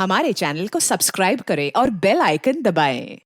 हमारे चैनल को सब्सक्राइब करें और बेल आइकन दबाएं।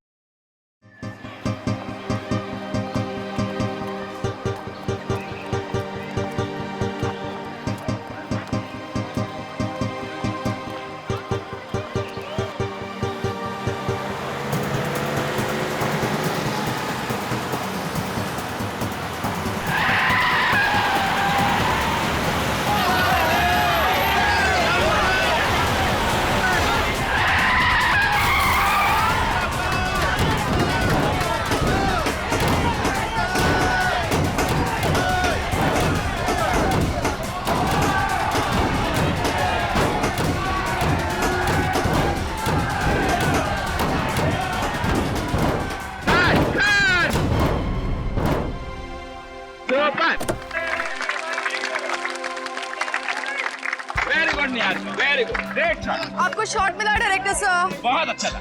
Very good, great shot. आपको शॉट मिला डायरेक्टर सर। बहुत अच्छा था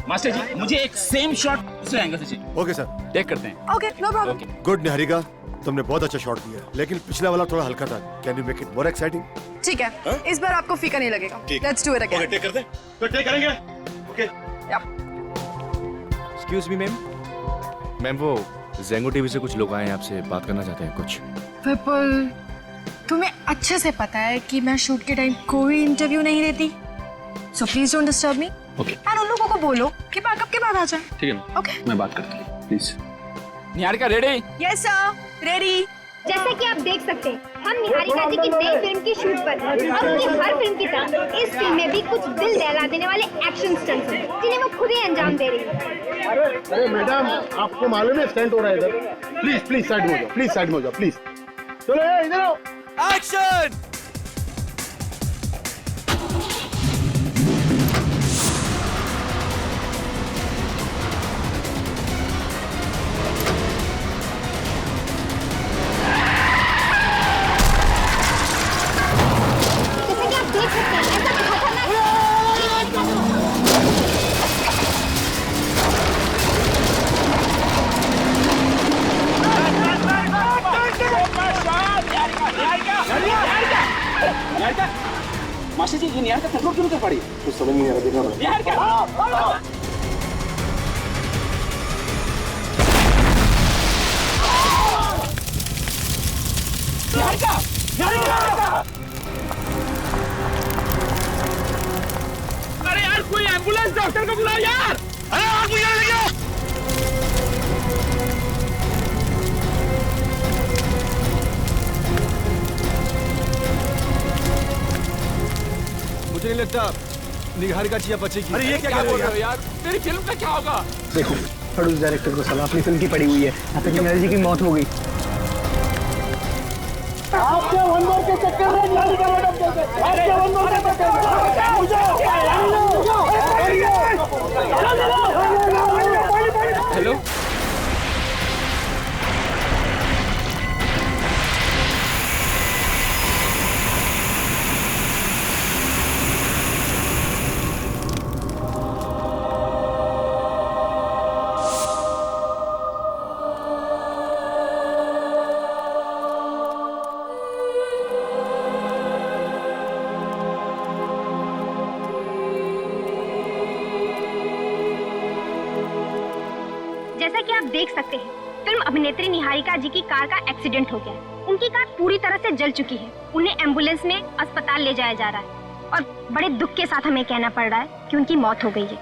मास्टर जी। मुझे एक सेम शॉट दूसरे एंगल से चाहिए। ओके सर, टेक करते हैं। Okay no problem. Good Niharika, तुमने बहुत अच्छा शॉट दिया, लेकिन पिछला वाला थोड़ा हल्का था। Can you make it more exciting? ठीक है, इस बार आपको फीका नहीं लगेगा। Let's do it again. Take करते हैं। तो टेक करेंगे। ओके। एक्सक्यूज मी मैम, वो ज़ेंगो टीवी से कुछ लोग आए हैं, आपसे बात करना चाहते हैं कुछ। विपुल, तुम्हें अच्छे से पता है कि मैं शूट के टाइम कोई इंटरव्यू नहीं देती, so please don't disturb me. Okay. And उन लोगों को बोलो कि बैकअप के बाद आ जाए। ठीक है ना? ओके। मैं बात करता हूँ please. Niharika ready? Yes sir, ready. जैसा कि आप देख सकते हैं, हम निहारिका जी की नई फिल्म की शूट पर हैं और उनकी हर फिल्म की तरह इस फिल्म में भी कुछ दिल दहला देने वाले एक्शन स्टंट्स हैं जिन्हें वो खुद ही अंजाम दे रही है। अरे मैडम, आपको मालूम है स्टंट हो रहा है इधर। प्लीज प्लीज साइड में हो जाओ, प्लीज साइड में हो जाओ, प्लीज। चलो इधर आओ। एक्शन! जैसा कि आप देख सकते हैं, ऐसा खतरनाक मास्टर जी, ये निहारिका कंट्रोल क्यों नहीं कर पा रही? कुछ समझ नहीं आ रहा, देखना पड़ेगा। निहारिका! निहारिका! निहारिका! अरे यार, कोई एम्बुलेंस डॉक्टर को बुलाओ यार! अरे आग बुझाने लगे! मुझे नहीं लगता निहारिका जी बचेगी। अरे ये क्या बोल रहे हो यार? मेरी फिल्म का क्या होगा? देखो, प्रोड्यूस डायरेक्टर को सलाह अपनी फिल्म की पड़ी हुई है, यहाँ तक कि मेरी जी की मौत हो गई। हेलो? जैसा कि आप देख सकते हैं, फिल्म अभिनेत्री निहारिका जी की कार का एक्सीडेंट हो गया है। उनकी कार पूरी तरह से जल चुकी है। उन्हें एम्बुलेंस में अस्पताल ले जाया जा रहा है और बड़े दुख के साथ हमें कहना पड़ रहा है कि उनकी मौत हो गई है।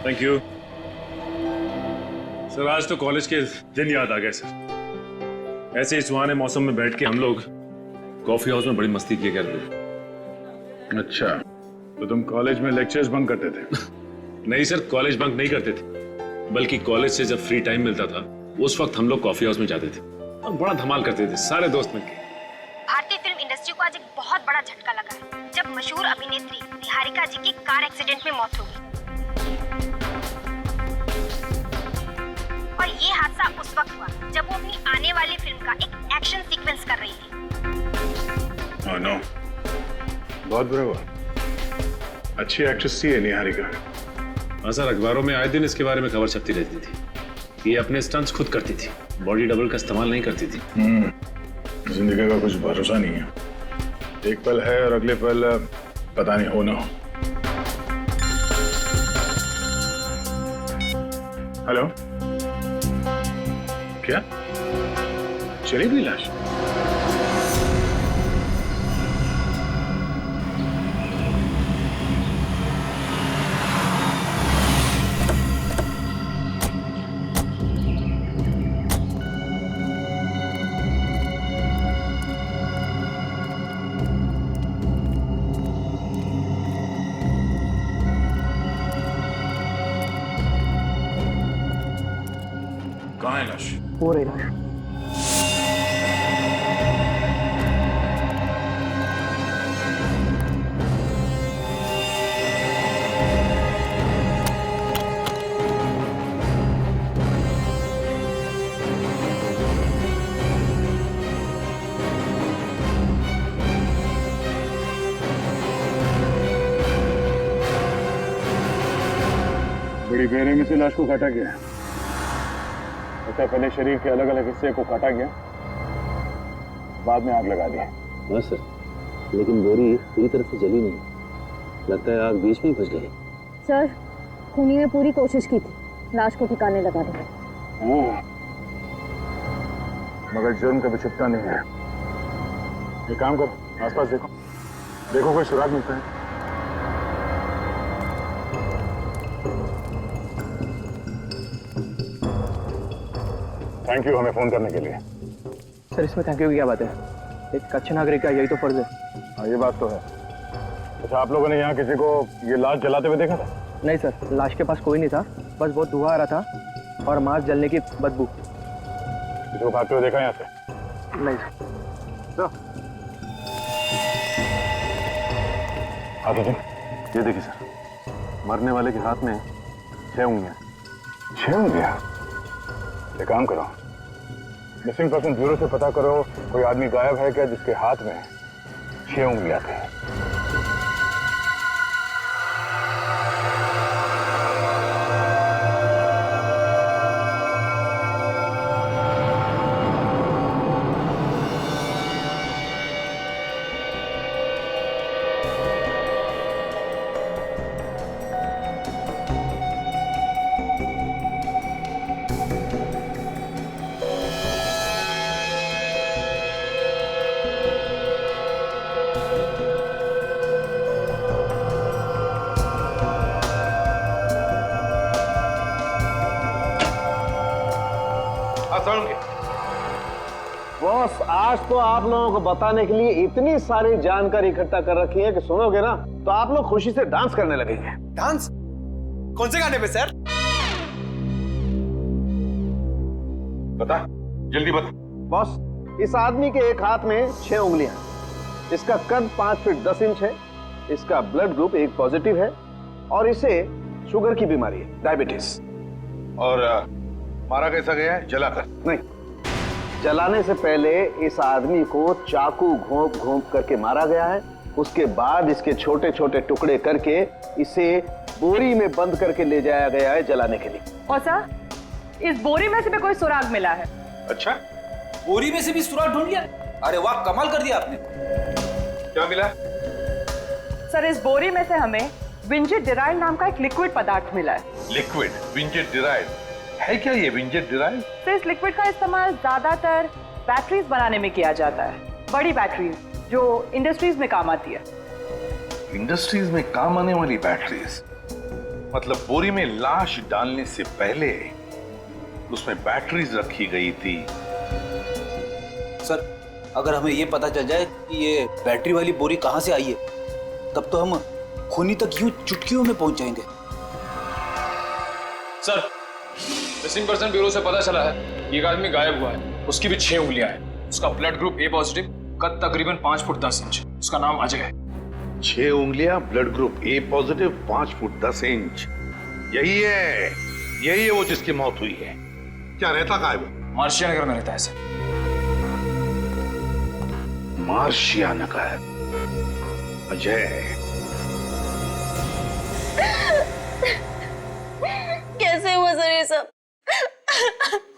Thank you sir. आज तो कॉलेज के दिन याद आ गए सर। ऐसे ही सुहाने मौसम में बैठ के हम लोग कॉफी हाउस में बड़ी मस्ती किया करते थे। अच्छा, तो तुम कॉलेज में लेक्चर्स बंक करते थे? नहीं सर, कॉलेज बंक नहीं करते थे, बल्कि कॉलेज से जब फ्री टाइम मिलता था उस वक्त हम लोग कॉफी हाउस में जाते थे और बड़ा धमाल करते थे सारे दोस्त मिलकर। भारतीय फिल्म इंडस्ट्री को आज एक बहुत बड़ा झटका लगा है जब मशहूर अभिनेत्री निहारिका जी की कार एक्सीडेंट में मौत हो गई। और ये हादसा उस वक्त हुआ जब वो अपनी आने वाली फिल्म का एक एक्शन सीक्वेंस कर रही थी। ओह नो, बहुत बुरा हुआ। अच्छी एक्ट्रेस थी निहारिका। हाँ सर, अखबारों में आए दिन इसके बारे में खबर छपती रहती थी। ये अपने स्टंट्स खुद करती थी, बॉडी डबल का इस्तेमाल नहीं करती थी। जिंदगी का कुछ भरोसा नहीं है, एक पल है और अगले पल पता नहीं हो ना हो। हेलो, क्या चली गई लाश? कहाँ है लाश? वो रही लाश। बड़ी बेरहमी से लाश को काटा गया। पता पहले शरीर के अलग अलग हिस्से को काटा गया, बाद में आग लगा दी। हाँ सर, लेकिन बोरी पूरी तरह से जली नहीं, लगता है आग बीच में ही फंस गई। सर, खूनी ने पूरी कोशिश की थी लाश को ठिकाने लगाने की, मगर जुर्म कभी छुपता नहीं है। एक काम करो, आसपास देखो, देखो कोई सुराग मिलता है। थैंक यू हमें फोन करने के लिए। सर, इसमें थैंक यू की क्या बात है? एक अच्छे नागरिक का यही तो फर्ज है। हाँ, ये बात तो है। अच्छा, आप लोगों ने यहाँ किसी को ये लाश जलाते हुए देखा था? नहीं सर, लाश के पास कोई नहीं था, बस बहुत धुआं आ रहा था और मांस जलने की बदबू। किसी को भागते हुए देखा यहाँ से? नहीं सर। आदि जी, ये देखिए सर, मरने वाले के हाथ में 6 उंगलियां। 6 उंगलियां? एक काम करो, मिसिंग पर्सन ब्यूरो से पता करो, कोई आदमी गायब है क्या जिसके हाथ में 6 उंगलियां थी। बॉस, आज तो आप लोगों को बताने के लिए इतनी सारी जानकारी इकट्ठा कर रखी है कि सुनोगे ना तो आप लोग खुशी से डांस करने लगेंगे। डांस? कौन से गाने पे सर? बता, जल्दी बता। बॉस, इस आदमी के एक हाथ में 6 उंगलियां, इसका कद 5 फीट 10 इंच है, इसका ब्लड ग्रुप एक पॉजिटिव है और इसे शुगर की बीमारी है, डायबिटीज। और मारा कैसा गया है? जलाकर? नहीं, जलाने से पहले इस आदमी को चाकू घोंप घोंप करके मारा गया है, उसके बाद इसके छोटे छोटे टुकड़े करके इसे बोरी में बंद करके ले जाया गया है जलाने के लिए। और सर, इस बोरी में से भी कोई सुराग मिला है। अच्छा, बोरी में से भी सुराग ढूंढ लिया? अरे वाह, कमाल कर दिया आपने। क्या मिला? सर, इस बोरी में से हमें विंजेट डिराइल नाम का एक लिक्विड पदार्थ मिला है। लिक्विड? विंजेट डिराइल है क्या ये विंजेट डिराइल? तो इस लिक्विड का इस्तेमाल ज्यादातर बैटरीज बनाने में किया जाता है, बड़ी बैटरीज जो इंडस्ट्रीज में काम आती है। इंडस्ट्रीज में काम आने वाली बैटरीज? मतलब बोरी में लाश डालने से पहले उसमें बैटरीज रखी गई थी। सर, अगर हमें ये पता चल जाए कि ये बैटरी वाली बोरी कहां से आई है, तब तो हम खूनी तक यूं चुटकियों में पहुंच जाएंगे। सर, मिसिंग पर्सन ब्यूरो से पता चला है कि एक आदमी गायब हुआ है, उसकी भी 6 उंगलियां हैं, उसका ब्लड ग्रुप ए पॉजिटिव, कद तकरीबन 5 फुट 10 इंच, उसका नाम अजय है। 6 उंगलियां, blood group A positive, 5 foot 10 inch, यही है वो जिसकी मौत हुई है। क्या रहता कहाँ है वो? मार्शिया नगर में रहता है सर। मार्शिया नगर? अजय? कैसे हुआ सर ये सब?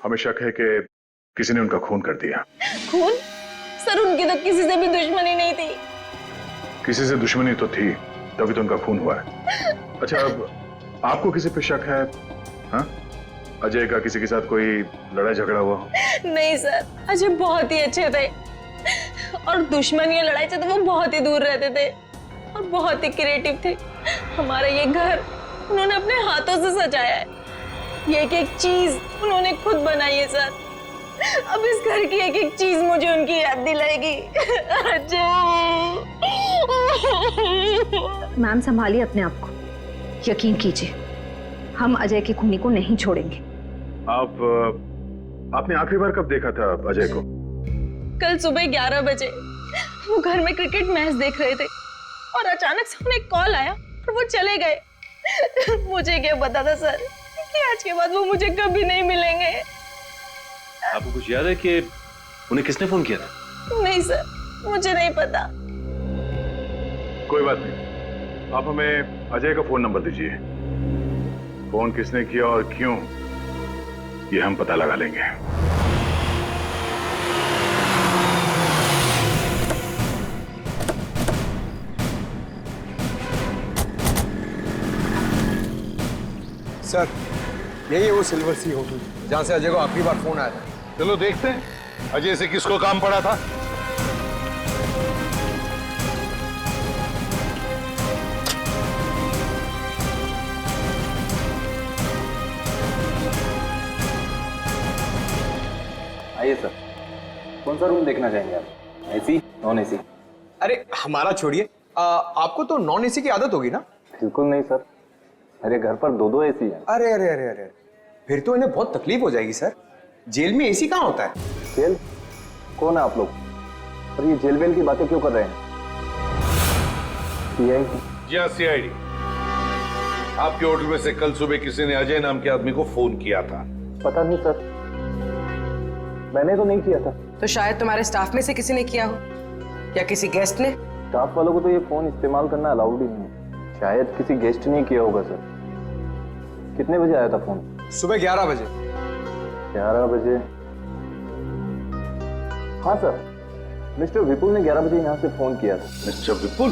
हमें शक है कि किसी ने उनका खून कर दिया। खून? सर उनकी तो किसी से भी दुश्मनी नहीं थी। किसी से दुश्मनी तो थी, तभी तो उनका खून हुआ है। अच्छा, अब आपको किसी पे शक है? हाँ, अजय का किसी के साथ कोई लड़ाई झगड़ा हुआ? नहीं सर, अजय बहुत ही अच्छे थे और दुश्मनी और लड़ाई से तो वो बहुत ही दूर रहते थे और बहुत ही क्रिएटिव थे। हमारा ये घर उन्होंने अपने हाथों से सजाया है। ये एक चीज उन्होंने खुद बनाई है सर। अब इस घर की एक एक चीज मुझे उनकी याद दिलाएगी। मैम संभालिए अपने आप को, यकीन कीजिए हम अजय के खूनी को नहीं छोड़ेंगे। आपने आखिरी बार कब देखा था अजय को? कल सुबह 11 बजे वो घर में क्रिकेट मैच देख रहे थे और अचानक से उन्हें कॉल आया और वो चले गए। मुझे क्या पता था सर कि आज के बाद वो मुझे कभी नहीं मिलेंगे। आपको कुछ याद है कि उन्हें किसने फोन किया था? नहीं सर, मुझे नहीं पता। कोई बात नहीं, आप हमें अजय का फोन नंबर दीजिए। फोन किसने किया और क्यों, ये हम पता लगा लेंगे। सर, यही है वो सिल्वर सी होटल जहां से अजय को आखिरी बार फोन आया था। चलो देखते हैं अजय से किसको काम पड़ा था। आइए सर, कौन सा रूम देखना चाहेंगे आप? AC, non AC? अरे हमारा छोड़िए, आपको तो नॉन एसी की आदत होगी ना? बिल्कुल नहीं सर, मेरे घर पर 2-2 एसी है। अरे अरे अरे अरे, फिर तो इन्हें बहुत तकलीफ हो जाएगी सर। जेल में एसी कहाँ होता है? जेल? कौन है आप लोग? और ये जेल वेल की बातें क्यों कर रहे हैं? सीआईडी? जी हाँ, सीआईडी। आपके होटल में से कल सुबह किसी ने अजय नाम के आदमी को फोन किया था? पता नहीं सर, मैंने तो नहीं किया था। तो शायद तुम्हारे स्टाफ में से किसी ने किया हो या किसी गेस्ट ने। स्टाफ वालों को तो ये फोन इस्तेमाल करना अलाउड ही नहीं है। शायद किसी गेस्ट ने किया होगा सर। कितने बजे आया था फोन? सुबह 11 बजे। 11 बजे? हाँ सर, मिस्टर विपुल ने 11 बजे यहाँ से फोन किया था। मिस्टर विपुल?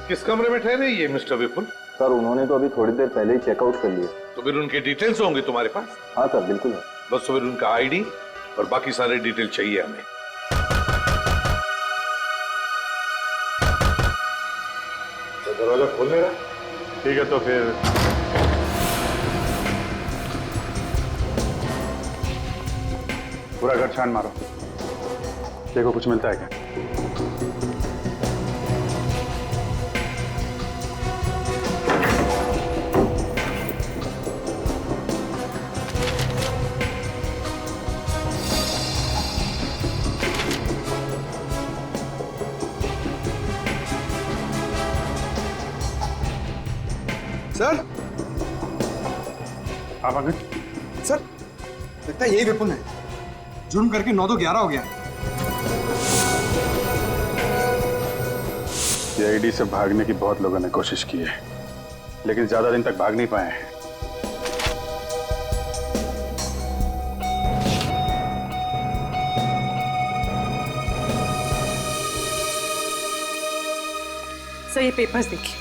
किस कमरे में ठहरे ये मिस्टर विपुल? सर उन्होंने तो अभी थोड़ी देर पहले ही चेकआउट कर लिया। तो फिर उनके डिटेल्स होंगे तुम्हारे पास? हाँ सर, बिल्कुल है। बस फिर उनका आईडी और बाकी सारे डिटेल चाहिए हमें। तो दरवाजा खोलने रहा? ठीक है, तो फिर पूरा घर छान मारो, देखो कुछ मिलता है क्या। सर, आप आ गए? सर लगता है यही विपुल है। जुर्म करके 9 तो 11 हो गया। सीआईडी से भागने की बहुत लोगों ने कोशिश की है, लेकिन ज्यादा दिन तक भाग नहीं पाए हैं। सर ये पेपर्स देखिए।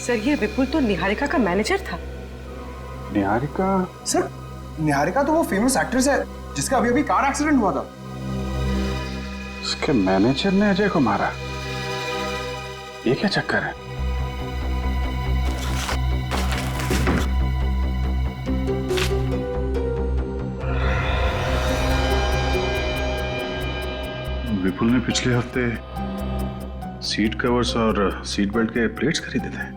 सर ये विपुल तो निहारिका का मैनेजर था। निहारिका? सर निहारिका तो वो फेमस एक्ट्रेस है जिसका अभी अभी कार एक्सीडेंट हुआ था। उसके मैनेजर ने अजय को मारा? ये क्या चक्कर है? विपुल ने पिछले हफ्ते सीट कवर्स और सीट बेल्ट के प्लेट्स खरीदे थे।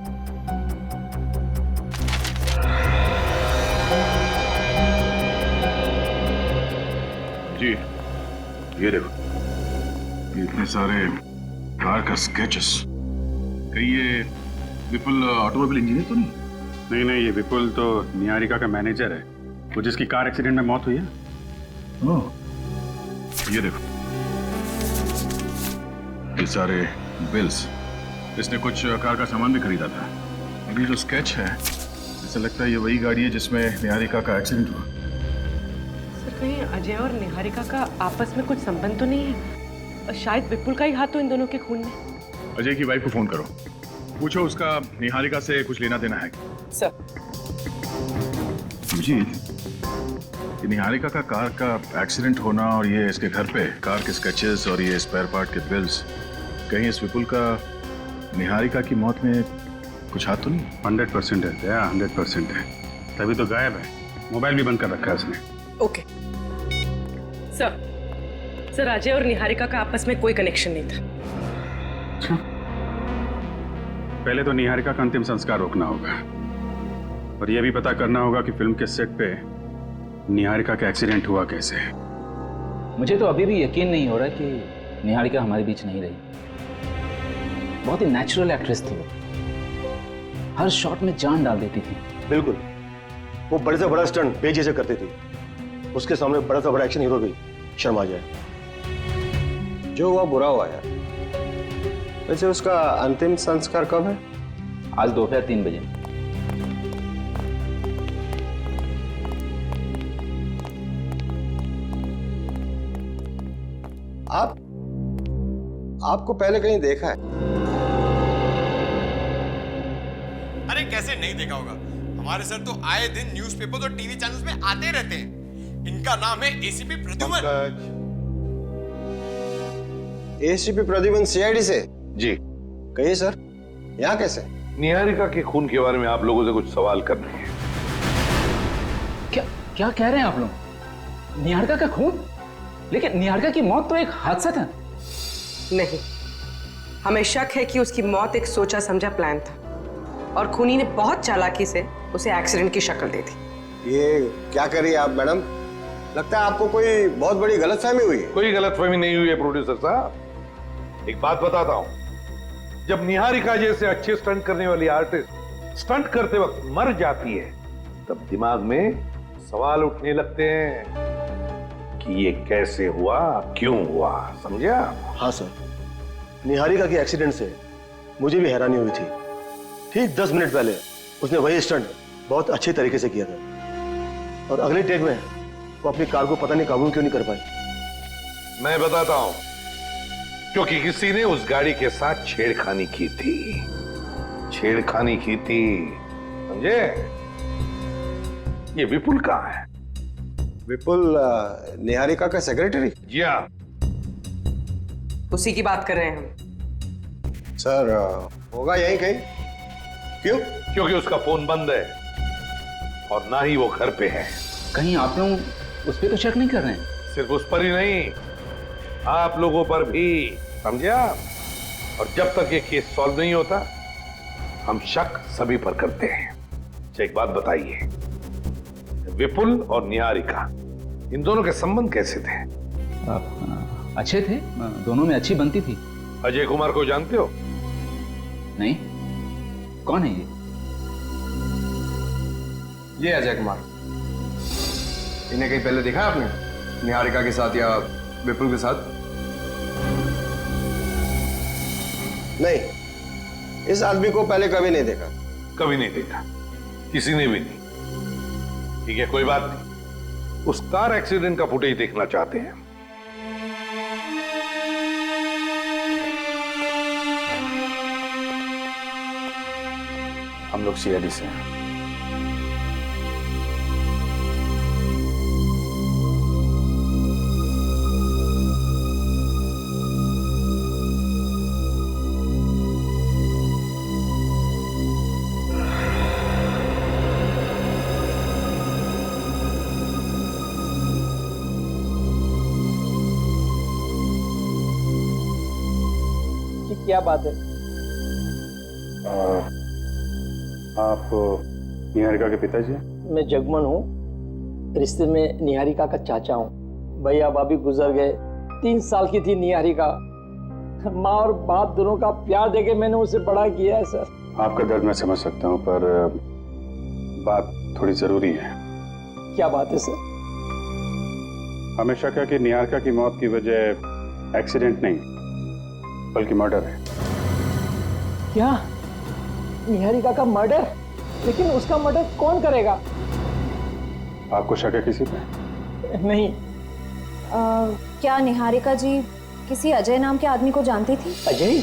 जी, ये देखो, ये इतने सारे कार का स्केचेस। कहीं ये विपुल ऑटोमोबाइल इंजीनियर तो नहीं? नहीं नहीं, ये विपुल तो निहारिका का मैनेजर है, वो जिसकी कार एक्सीडेंट में मौत हुई है। ओह, ये देखो, ये सारे बिल्स। इसने कुछ कार का सामान भी खरीदा था। अभी जो स्केच है, ऐसा लगता है ये वही गाड़ी है जिसमें निहारिका का एक्सीडेंट हुआ। सर कहीं अजय और निहारिका का आपस में कुछ संबंध तो नहीं है? शायद विपुल का ही हाथ हो इन दोनों के खून में। अजय की वाइफ को फोन करो, पूछो उसका निहारिका से कुछ लेना देना है। सर जी, ये निहारिका का कार का एक्सीडेंट होना और ये इसके घर पे कार के स्केचेस और ये स्पेयर पार्ट के बिल्स, कहीं इस विपुल का निहारिका की मौत में कुछ हाथ तो नहीं? 100% है, 100% है। तभी तो गायब है, मोबाइल भी बंद कर रखा है उसने। ओके सर अजय और निहारिका का आपस में कोई कनेक्शन नहीं था। अच्छा, पहले तो निहारिका का अंतिम संस्कार रोकना होगा और यह भी पता करना होगा कि फिल्म के सेट पे निहारिका का एक्सीडेंट हुआ कैसे। मुझे तो अभी भी यकीन नहीं हो रहा कि निहारिका हमारे बीच नहीं रही। बहुत ही नेचुरल एक्ट्रेस थी वो, हर शॉट में जान डाल देती थी। बिल्कुल, वो बड़े से बड़ा स्टंट बेजी से करती थी, उसके सामने बड़ा से बड़ा एक्शन हीरो भी शर्मा जाए। जो हुआ बुरा हुआ यार। वैसे उसका अंतिम संस्कार कब है? आज दोपहर 3 बजे। आपको पहले कहीं देखा है? अरे कैसे नहीं देखा होगा, हमारे सर तो आए दिन न्यूज़पेपर और टीवी चैनल्स में आते रहते हैं। इनका नाम है ACP Pradyuman. ACP Pradyuman CID से? जी। कहिए सर, यहाँ कैसे? निहारिका के खून के बारे में आप लोगों से कुछ सवाल करने हैं। क्या कह रहे हैं आप लोग? निहारिका का खून? लेकिन निहारिका की मौत तो एक हादसा था। नहीं, हमें शक है कि उसकी मौत एक सोचा समझा प्लान था और खूनी ने बहुत चालाकी से उसे एक्सीडेंट की शक्ल दे दी। ये क्या कर रही है आप मैडम? लगता है आपको कोई बहुत बड़ी गलतफहमी हुई है। कोई गलतफहमी नहीं हुई है प्रोड्यूसर साहब। एक बात बताता हूं, जब निहारिका जैसे अच्छे स्टंट करने वाली आर्टिस्ट स्टंट करते वक्त मर जाती है, तब दिमाग में सवाल उठने लगते हैं कि ये कैसे हुआ, क्यों हुआ, समझा? हाँ सर, निहारिका के एक्सीडेंट से मुझे भी हैरानी हुई थी। ठीक 10 मिनट पहले उसने वही स्टंट बहुत अच्छे तरीके से किया था और अगले टेक में वो अपनी कार को पता नहीं काबू क्यों नहीं कर पाई। मैं बताता हूं, क्योंकि किसी ने उस गाड़ी के साथ छेड़खानी की थी। छेड़खानी की थी, समझे? ये विपुल कहाँ है? विपुल निहारिका का सेक्रेटरी? जी हाँ, उसी की बात कर रहे हैं हम। सर होगा यहीं कहीं। क्यों? क्योंकि उसका फोन बंद है और ना ही वो घर पे है। कहीं आप लोग उस पर तो शक नहीं कर रहे हैं? सिर्फ उस पर ही नहीं, आप लोगों पर भी, समझा? और जब तक ये केस सॉल्व नहीं होता, हम शक सभी पर करते हैं। अच्छा, एक बात बताइए, विपुल और निहारिका इन दोनों के संबंध कैसे थे? अच्छे थे, दोनों में अच्छी बनती थी। अजय कुमार को जानते हो? नहीं, कौन है ये? ये अजय कुमार। इन्हें कहीं पहले देखा है आपने, निहारिका के साथ या विपुल के साथ? नहीं, इस आदमी को पहले कभी नहीं देखा। कभी नहीं देखा, किसी ने भी नहीं। ठीक है, कोई बात नहीं। उस कार एक्सीडेंट का फुटेज देखना चाहते हैं। हम लोग सीआईडी से हैं। क्या बात है? आप निहारिका के पिताजी? मैं जगमन हूँ, रिश्ते में निहारिका का चाचा हूँ। भैया भाभी गुजर गए, 3 साल की थी निहारिका। माँ और बाप दोनों का प्यार देके मैंने उसे बड़ा किया है सर। आपका दर्द मैं समझ सकता हूँ, पर बात थोड़ी जरूरी है। क्या बात है सर? हमें शक है कि निहारिका की मौत की वजह एक्सीडेंट नहीं बल्कि मर्डर है। क्या? निहारिका का मर्डर? लेकिन उसका मर्डर कौन करेगा? आपको शक है किसी पे? नहीं। क्या निहारिका जी किसी अजय नाम के आदमी को जानती थी? अजय?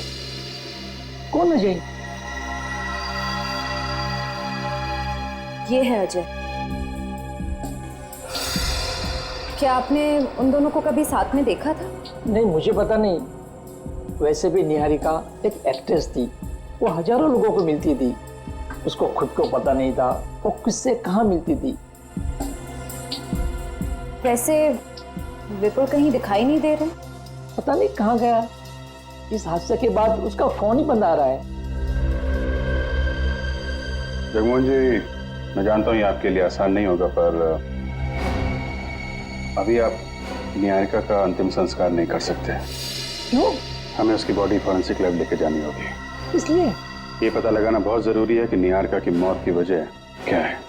कौन अजय? ये है अजय। क्या आपने उन दोनों को कभी साथ में देखा था? नहीं, मुझे पता नहीं। वैसे भी निहारिका एक एक्ट्रेस थी, वो हजारों लोगों को मिलती थी। उसको खुद को पता नहीं था वो किससे कहाँ मिलती थी। वैसे विपुल कहीं दिखाई नहीं दे रहे। पता नहीं कहाँ गया। इस हादसे के बाद उसका फोन ही बंद आ रहा है। जगमोहन जी, मैं जानता हूँ ये आपके लिए आसान नहीं होगा, पर अभी आप निहारिका का अंतिम संस्कार नहीं कर सकते। क्यों? हमें उसकी बॉडी फॉरेंसिक लैब लेके जानी होगी। इसलिए ये पता लगाना बहुत जरूरी है कि निहारिका की मौत की वजह क्या है।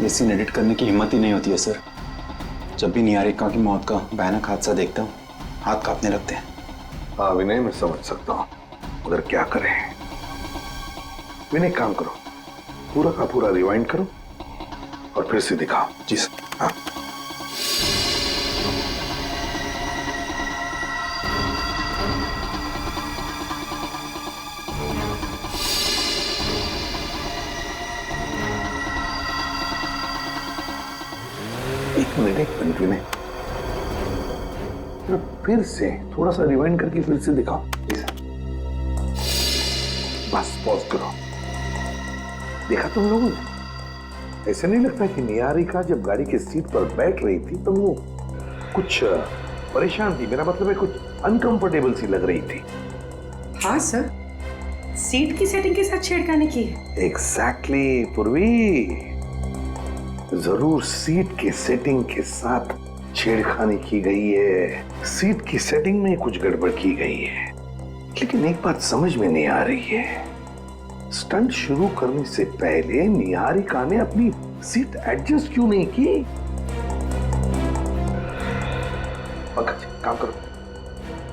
ये सीन एडिट करने की हिम्मत ही नहीं होती है सर। जब भी निहारिका की मौत का भयानक हादसा देखता हूँ, हाथ कांपने लगते हैं। हाँ विनय, मैं समझ सकता हूँ, मगर क्या करें। विनय, काम करो, पूरा का पूरा रिवाइंड करो और फिर से दिखाओ। जी सर। हाँ। एक मिनट विनय, फिर से थोड़ा सा रिवाइंड करके फिर से दिखाओ। बस पॉज करो। देखा तुम लोगों ने? ऐसे नहीं लगता कि निहारिका जब गाड़ी की सीट पर बैठ रही थी तो वो कुछ परेशान थी? मेरा मतलब है कुछ अनकंफर्टेबल सी लग रही थी। हाँ सर, सीट की सेटिंग के साथ छेड़खानी की है। एग्जैक्टली पूर्वी, जरूर सीट की सेटिंग के साथ छेड़खानी की गई है। सीट की सेटिंग में कुछ गड़बड़ की गई है। लेकिन एक बात समझ में नहीं आ रही है, स्टंट शुरू करने से पहले निहारिका ने अपनी सीट एडजस्ट क्यों नहीं की? पंकज, काम करो,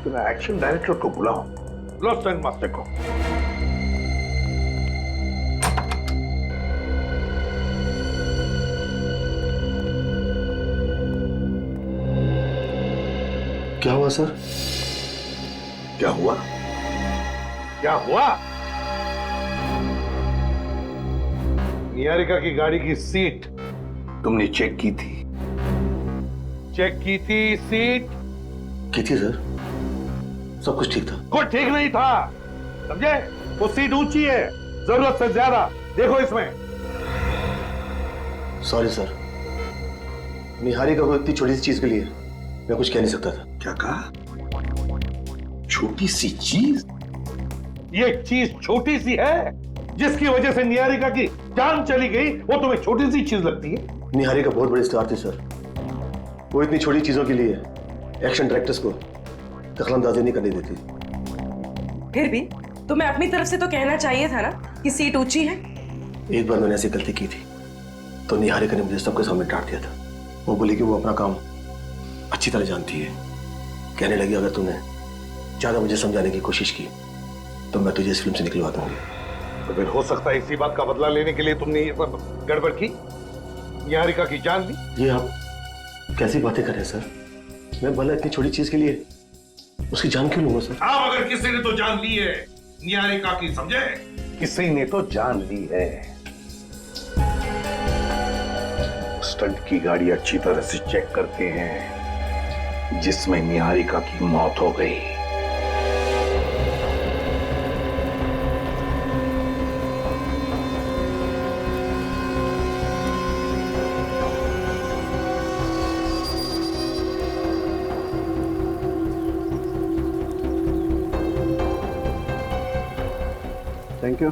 तुम एक्शन डायरेक्टर को बुलाओ, स्टंट मास्टर को। क्या हुआ सर? क्या हुआ? क्या हुआ? निहारिका की गाड़ी की सीट तुमने चेक की थी? चेक की थी सीट? की थी सर, सब कुछ ठीक था। कुछ ठीक नहीं था, समझे? वो सीट ऊंची है जरूरत से ज्यादा। देखो इसमें। सॉरी सर, निहारिका को इतनी छोटी सी चीज के लिए मैं कुछ कह नहीं सकता था। क्या कहा? छोटी सी चीज? ये चीज छोटी सी है जिसकी वजह से निहारिका की जान चली गई, वो तुम्हें छोटी सी चीज लगती है? निहारिका बहुत बड़ी स्टार थी सर, वो इतनी छोटी चीजों के लिए एक्शन डायरेक्टर्स को दखलंदाजी नहीं करने देती। फिर भी तुम्हें अपनी तरफ से तो कहना चाहिए था ना कि सीट ऊंची है। एक बार मैंने ऐसी गलती की थी तो निहारिका ने मुझे सबके सामने डांट दिया था। वो बोली कि वो अपना काम अच्छी तरह जानती है। कहने लगी अगर तूने ज्यादा मुझे समझाने की कोशिश की तो मैं तुझे इस फिल्म से निकलवा दूंगी। तो फिर हो सकता है इसी बात का बदला लेने के लिए तुमने ये सब गड़बड़ की, निहारिका की जान ली। ये आप कैसी बातें कर रहे हैं सर? मैं भला इतनी छोटी चीज के लिए उसकी जान क्यों लूंगा सर? हाँ, मगर किसी ने तो जान ली है निहारिका की, समझे? किसी ने तो जान ली है। स्टंट की गाड़ी अच्छी तरह से चेक करते हैं जिसमें निहारिका की मौत हो गई। Thank you.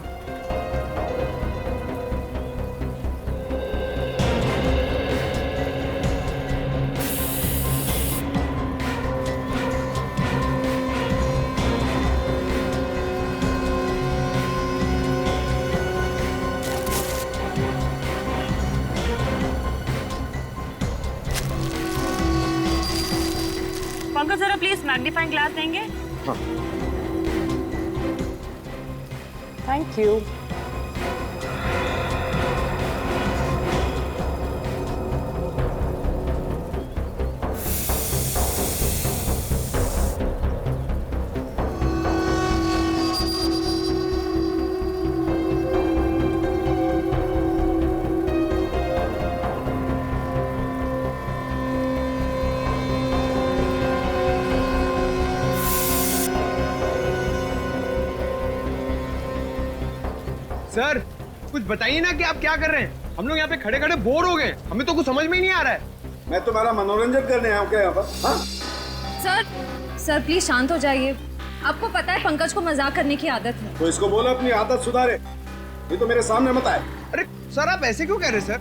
पंकज जरा प्लीज मैग्नीफाइंग ग्लास देंगे। हाँ। Thank you. सर कुछ बताइए ना कि आप क्या कर रहे हैं। हम लोग यहाँ पे खड़े खड़े बोर हो गए, हमें तो कुछ समझ में ही नहीं आ रहा है। मैं तुम्हारा मनोरंजन करने आया हूँ क्या यहाँ पर? हाँ? सर प्लीज शांत हो जाइए। आपको पता है पंकज को मजाक करने की आदत है। तो इसको बोलो अपनी आदत सुधारे, ये तो मेरे सामने मत आए। अरे सर आप ऐसे क्यों कह रहे हैं सर?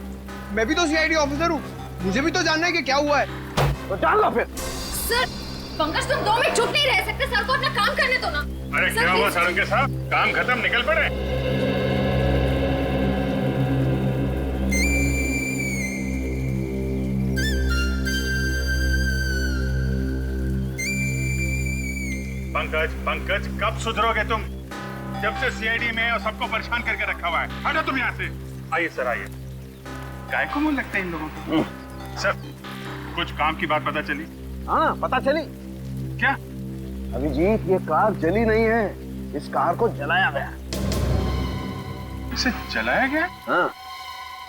मैं भी तो सीआईडी ऑफिसर हूँ, मुझे भी तो जानना है कि क्या हुआ है। तो जान लो फिर। सर पंकज तुम 2 मिनट चुप नहीं रह सकते, सर को अपना काम करने दो ना। अरे क्या हुआ सारंगे साहब, काम खत्म, निकल पड़े। पंकज कब सुधरोगे तुम? जब से सीआईडी में और सबको परेशान करके रखा हुआ है। हटो तुम यहाँ से। आइए सर आइए। काय को मुंह लगता है इन लोगों को? सर कुछ काम की बात पता चली? हाँ पता चली। क्या? अभिजीत ये कार जली नहीं है, इस कार को जलाया गया। इसे जलाया गया? हाँ।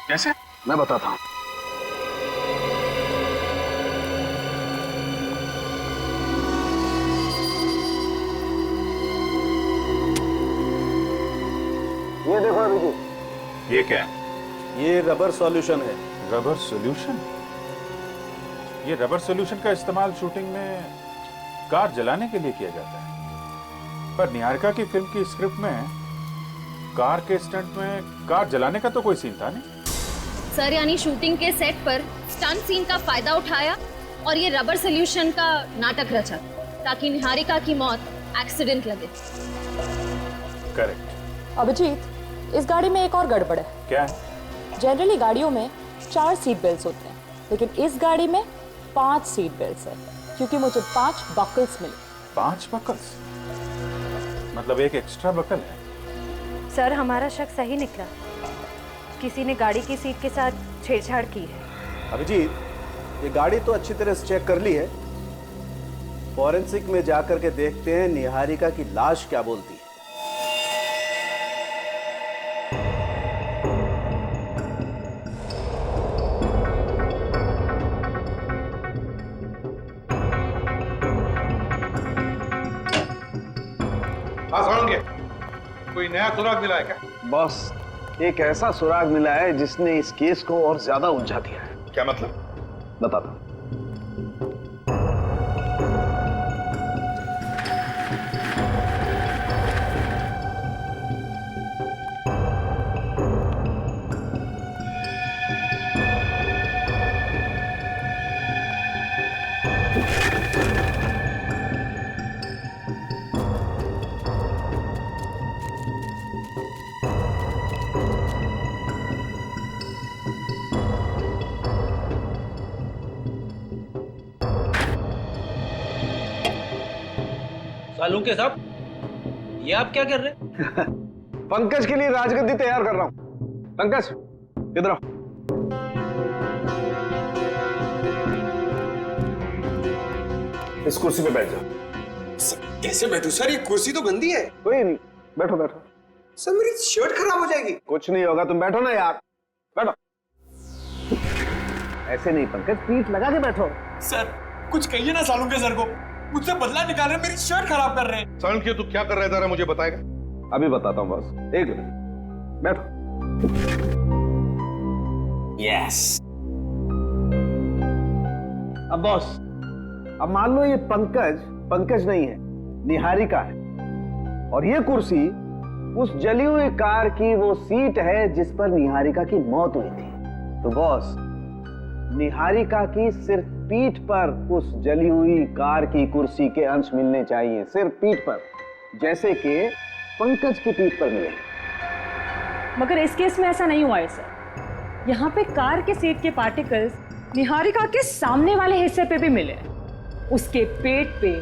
कैसे? मैं बताता हूँ। ये देखो अभिजीत। ये क्या है? ये रबर सॉल्यूशन है। Rubber solution? ये रबर सॉल्यूशन का इस्तेमाल शूटिंग में कार जलाने के लिए किया जाता है, पर निहारिका की फिल्म की स्क्रिप्ट में कार के स्टंट में कार जलाने का तो कोई सीन था नहीं। सर यानी शूटिंग के सेट पर स्टंट सीन का फायदा उठाया और ये रबर सॉल्यूशन का नाटक रचा ताकि निहारिका की मौत एक्सीडेंट लगे। करेक्ट। अभिजीत इस गाड़ी में एक और गड़बड़ है। क्या है? जनरली गाड़ियों में 4 सीट बेल्ट होते हैं, लेकिन इस गाड़ी में 5 सीट बेल्ट है, क्योंकि मुझे 5 बकल्स मिले। 5 बकल्स? मतलब एक एक्स्ट्रा बकल है। सर हमारा शक सही निकला, किसी ने गाड़ी की सीट के साथ छेड़छाड़ की है। अभिजीत ये गाड़ी तो अच्छी तरह से चेक कर ली है, फॉरेंसिक में जाकर के देखते हैं निहारिका की लाश क्या बोलती है। कोई नया सुराग मिला है क्या? बॉस एक ऐसा सुराग मिला है जिसने इस केस को और ज्यादा उलझा दिया है। क्या मतलब? बताता हूं। सालुंके साहब ये आप क्या कर रहे हैं? पंकज के लिए राजगद्दी तैयार कर रहा हूं। पंकज इधर आओ। इस कुर्सी पे बैठ जाओ। कैसे बैठूं सर? ये कुर्सी तो गंदी है। कोई नहीं, बैठो बैठो। सर मेरी शर्ट खराब हो जाएगी। कुछ नहीं होगा, तुम बैठो ना यार, बैठो। ऐसे नहीं पंकज, पीठ लगा के बैठो। सर कुछ कहिए ना सालुंके सर को, मुझसे बदला निकाल रहे, मेरी शर्ट खराब कर रहे हैं। सालुंके तू क्या कर रहा है जरा मुझे बताएगा? अभी बताता हूँ बॉस, एक मिनट बैठो। यस। अब बॉस, अब मान लो ये पंकज नहीं है, निहारिका है, और ये कुर्सी उस जली हुई कार की वो सीट है जिस पर निहारिका की मौत हुई थी। तो बॉस निहारिका की सिर्फ पीठ पर उस जली हुई कार की कुर्सी के अंश मिलने चाहिए, सिर्फ पीठ पर, जैसे कि पंकज की पीठ पर मिले। मगर इस केस में ऐसा नहीं हुआ है सर। यहाँ पे कार के सीट के पार्टिकल्स निहारिका के सामने वाले हिस्से पे भी मिले, उसके पेट पे,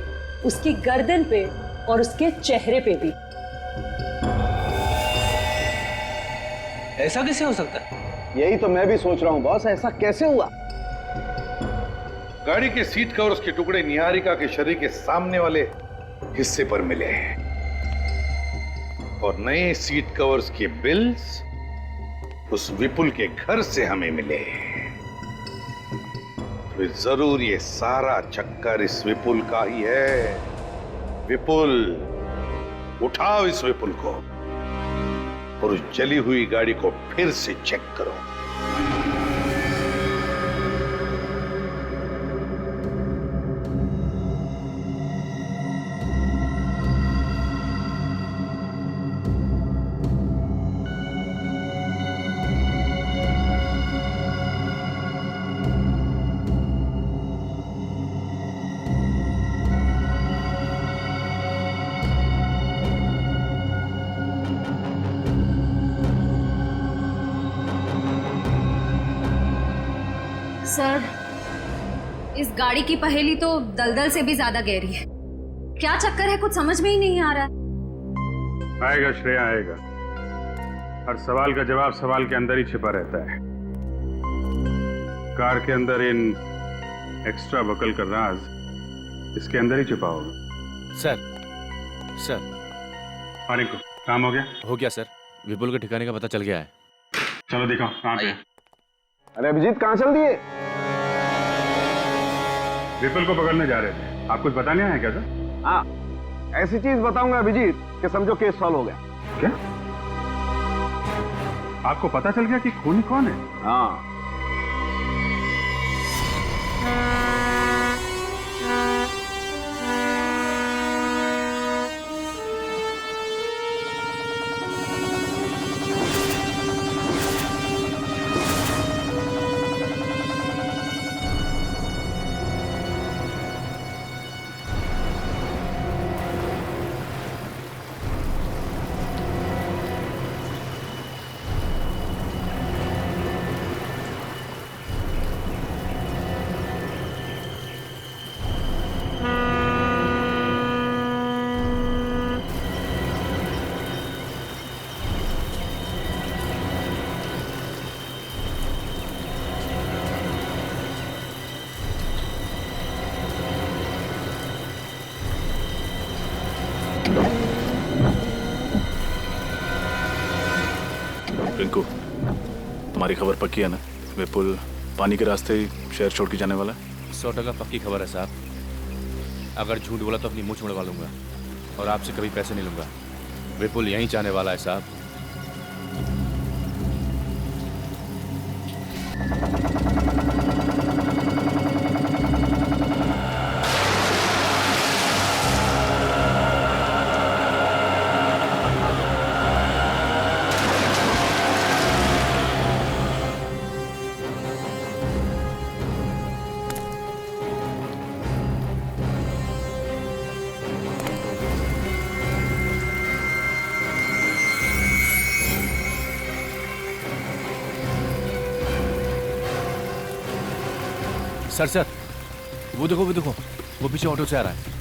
उसकी गर्दन पे और उसके चेहरे पे भी। ऐसा कैसे हो सकता है? यही तो मैं भी सोच रहा हूँ बॉस, ऐसा कैसे हुआ? गाड़ी के सीट कवर्स के टुकड़े निहारिका के शरीर के सामने वाले हिस्से पर मिले और नए सीट कवर्स के बिल्स उस विपुल के घर से हमें मिले। तो जरूर ये सारा चक्कर इस विपुल का ही है। विपुल, उठाओ इस विपुल को और उस जली हुई गाड़ी को फिर से चेक करो। सर, इस गाड़ी की पहेली तो दलदल से भी ज्यादा गहरी है। क्या चक्कर है, कुछ समझ में ही नहीं आ रहा है। आएगा श्रेया, आएगा। हर सवाल का जवाब सवाल के अंदर ही छिपा रहता है। कार के अंदर इन एक्स्ट्रा बकल का राज इसके अंदर ही छिपा होगा। सर आने को काम हो गया? हो गया सर, विपुल के ठिकाने का पता चल गया है। चलो दिखाओ कहाँ पे। अरे अभिजीत, कहाँ चल दिए? विपुल को पकड़ने जा रहे थे। आप कुछ बताने आए क्या सर? हाँ, ऐसी चीज बताऊंगा अभिजीत कि समझो केस सॉल्व हो गया। क्या? आपको पता चल गया कि खूनी कौन है? हाँ। रिंकू, तुम्हारी खबर पक्की है ना? विपुल पानी के रास्ते ही शहर छोड़ के जाने वाला है? 100% पक्की खबर है साहब। अगर झूठ बोला तो अपनी मुंह छुड़वा लूंगा और आपसे कभी पैसे नहीं लूंगा। विपुल यहीं जाने वाला है साहब। सर, वो देखो वो पीछे ऑटो से आ रहा है।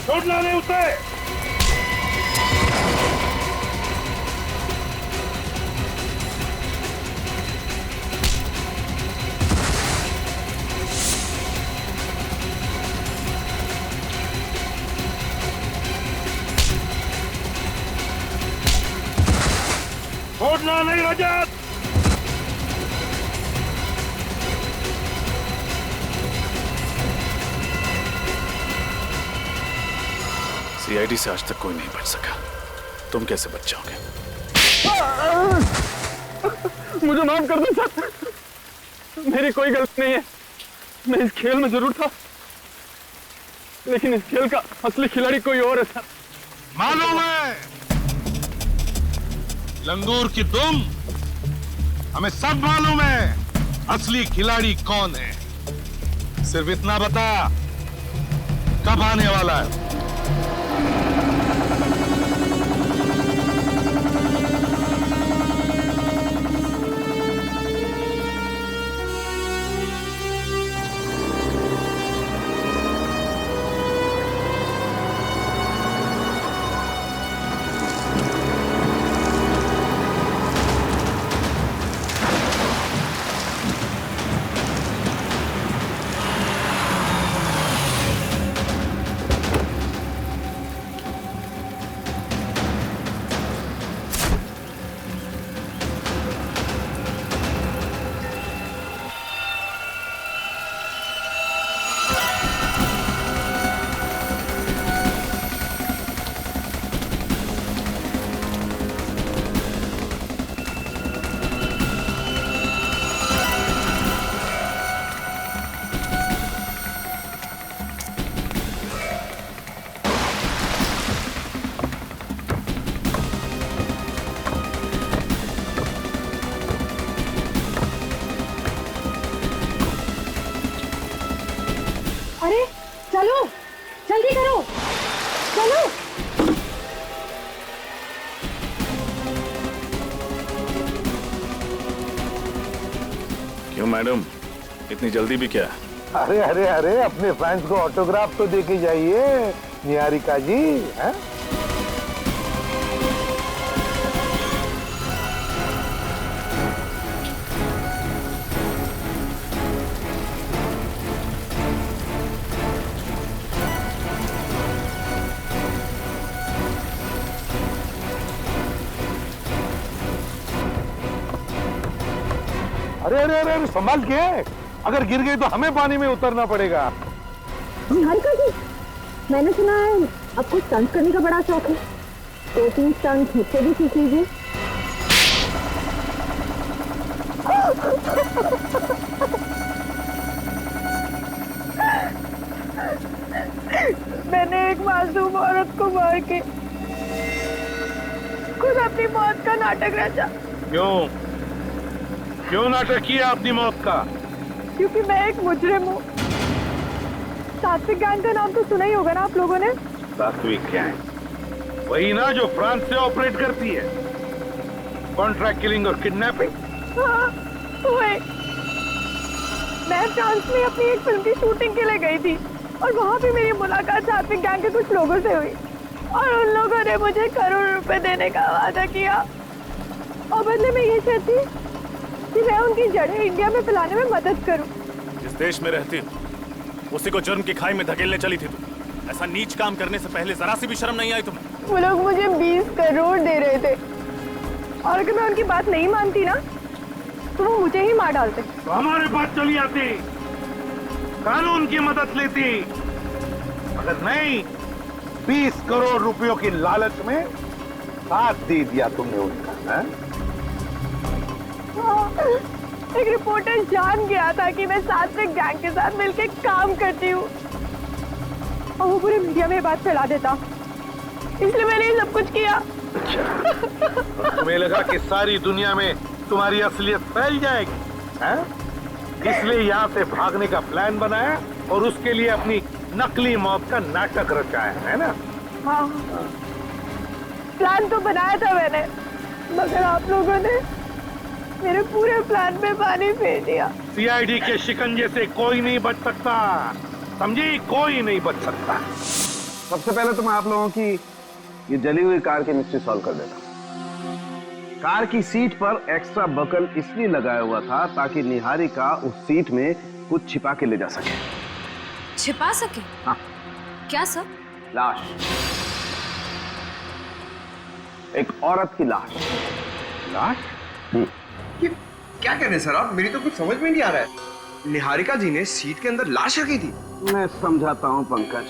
छोड़ना नहीं उसे। छोड़ना नहीं रजत। सीआईडी से आज तक कोई नहीं बच सका, तुम कैसे बच जाओगे? मुझे माफ कर दो सर, मेरी कोई गलती नहीं है। मैं इस खेल में जरूर था, लेकिन इस खेल का असली खिलाड़ी कोई और है सर। मालूम है लंगूर की तुम, हमें सब मालूम है असली खिलाड़ी कौन है। सिर्फ इतना बता, कब आने वाला है? अरे चलो, जल्दी करो, चलो। क्यों मैडम, इतनी जल्दी भी क्या? अरे अरे अरे, अपने फैंस को ऑटोग्राफ तो दे के जाइए निहारिका जी, हैं? अरे अरे अरे अरे, संभाल के, अगर गिर गई तो हमें पानी में उतरना पड़ेगा। निहारिका जी, मैंने सुना है आपको स्टंट करने का बड़ा शौक है, तो 2-3 स्टंट मुझसे भी सीख लीजिए। मैंने एक मासूम औरत को मार के खुद अपनी मौत का नाटक रचा। क्यों नाटक किया अपनी मौत का? क्योंकि मैं एक मुजरिम हूँ। सात्विक गैंग का नाम तो सुना ही होगा ना आप लोगों ने? सात्विक गैंग, वही ना जो फ्रांस से ऑपरेट करती है, कॉन्ट्रैक्ट किलिंग और किडनैपिंग। हाँ, वही। मैं फ्रांस में अपनी एक फिल्म की शूटिंग के लिए गई थी और वहाँ भी मेरी मुलाकात सात्विक गैंग के कुछ लोगों से हुई और उन लोगों ने मुझे करोड़ रुपए देने का वादा किया और बदले में ये शर्त थी कि मैं उनकी जड़ें इंडिया में फैलाने में मदद करूं। जिस देश में रहती हो उसी को जुर्म की खाई में धकेलने चली थी तुम। ऐसा नीच काम करने से पहले जरा सी भी शर्म नहीं आई तुम्हें? वो लोग मुझे 20 करोड़ दे रहे थे और अगर मैं उनकी बात नहीं मानती ना तो वो मुझे ही मार डालते। तो हमारे पास चली आती, कानून की मदद लेती। अगर नहीं, 20 करोड़ रुपयों की लालच में साथ दे दिया तुमने उनका, है? एक रिपोर्टर जान गया था कि मैं सात्विक गैंग के साथ मिलकर काम करती हूँ और वो पूरे मीडिया में बात फैला देता, इसलिए मैंने ये सब कुछ किया। और तुम्हें लगा कि सारी दुनिया में तुम्हारी असलियत फैल जाएगी, हैं? इसलिए यहाँ से भागने का प्लान बनाया और उसके लिए अपनी नकली मौत का नाटक रचाया, है ना? हाँ, प्लान तो बनाया था मैंने, मगर आप लोगों ने मेरे पूरे प्लान में पानी फेर दिया। सीआईडी के शिकंजे से कोई नहीं बच सकता, समझी? कोई नहीं बच सकता। सबसे पहले तो मैं आप लोगों की ये जली हुई कार की मिस्ट्री सॉल्व कर देता हूं। कार की सीट पर एक्स्ट्रा बकल इसलिए लगाया हुआ था ताकि निहारिका उस सीट में कुछ छिपा के ले जा सके। छिपा सके? हाँ। क्या सर? लाश, एक औरत की लाश। लाश? ये क्या कह रहे हैं सर आप? मेरी तो कुछ समझ में नहीं आ रहा है। निहारिका जी ने सीट के अंदर लाश रखी थी? मैं समझाता हूं पंकज।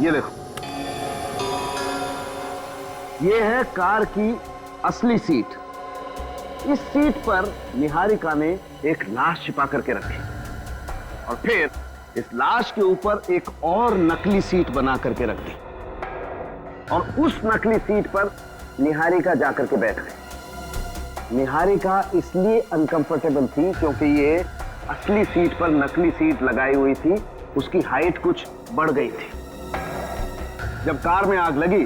ये देखो, ये है कार की असली सीट। इस सीट पर निहारिका ने एक लाश छिपा करके रखी और फिर इस लाश के ऊपर एक और नकली सीट बना करके रख दी और उस नकली सीट पर निहारिका जाकर के बैठ गई। निहारिका इसलिए अनकंफर्टेबल थी क्योंकि ये असली सीट पर नकली सीट लगाई हुई थी, उसकी हाइट कुछ बढ़ गई थी। जब कार में आग लगी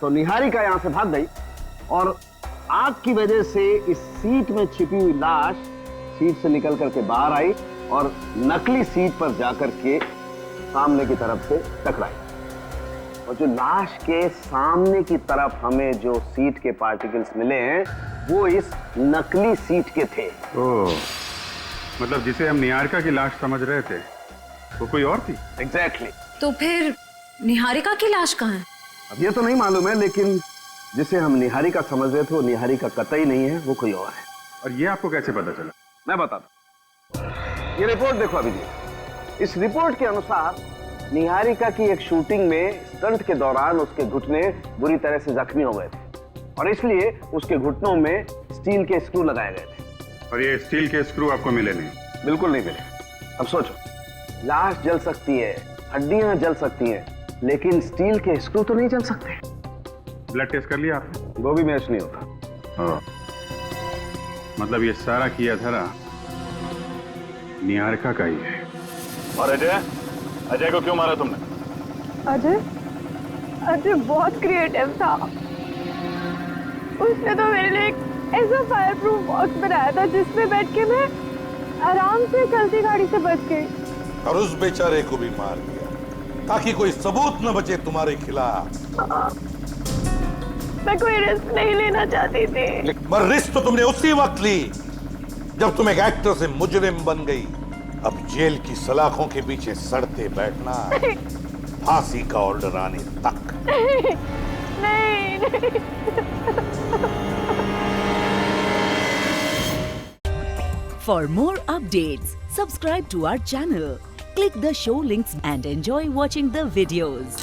तो निहारिका यहां से भाग गई और आग की वजह से इस सीट में छिपी हुई लाश सीट से निकल करके बाहर आई और नकली सीट पर जाकर के सामने की तरफ से टकराई। और जो लाश के सामने की तरफ हमें जो सीट के पार्टिकल्स मिले हैं वो इस नकली सीट के थे। ओह, मतलब जिसे हम निहारिका की लाश समझ रहे थे वो कोई और थी? एग्जैक्टली। तो फिर निहारिका की लाश कहाँ है? अब ये तो नहीं मालूम है, लेकिन जिसे हम निहारिका समझ रहे थे वो निहारिका कतई नहीं है, वो कोई और है। और ये आपको कैसे पता चला? मैं बताता हूं। ये रिपोर्ट देखो अभी। इस रिपोर्ट के अनुसार निहारिका की एक शूटिंग में स्टंट के दौरान उसके घुटने बुरी तरह से जख्मी हो गए थे और इसलिए उसके घुटनों में स्टील के स्क्रू लगाए गए थे। और ये स्टील के स्क्रू आपको मिले नहीं? बिल्कुल नहीं मिले। अब सोचो, लाश जल सकती है, हड्डियां जल सकती हैं, लेकिन स्टील के स्क्रू तो नहीं जल सकते। ब्लड टेस्ट कर लिया आपने? वो भी मैच नहीं होता। मतलब ये सारा किया धरा निहारिका का ही है। और अजय, अजय को क्यों मारा तुमने? अजय बहुत क्रिएटिव था। उसने तो मेरे लिए एक ऐसा फायर प्रूफ बॉक्स बनाया था जिसमें बैठ के मैं आराम से चलती गाड़ी से बच गई। और उस बेचारे को भी मार दिया ताकि कोई सबूत न बचे तुम्हारे खिलाफ। मैं कोई रिस्क नहीं लेना चाहती थी। पर रिस्क तो तुमने उसी वक्त ली जब तुम एक एक्टर से मुजरिम बन गई। अब जेल की सलाखों के पीछे सड़ते बैठना फांसी का ऑर्डर आने तक। नहीं। For more updates, subscribe to our channel, click the show links and enjoy watching the videos.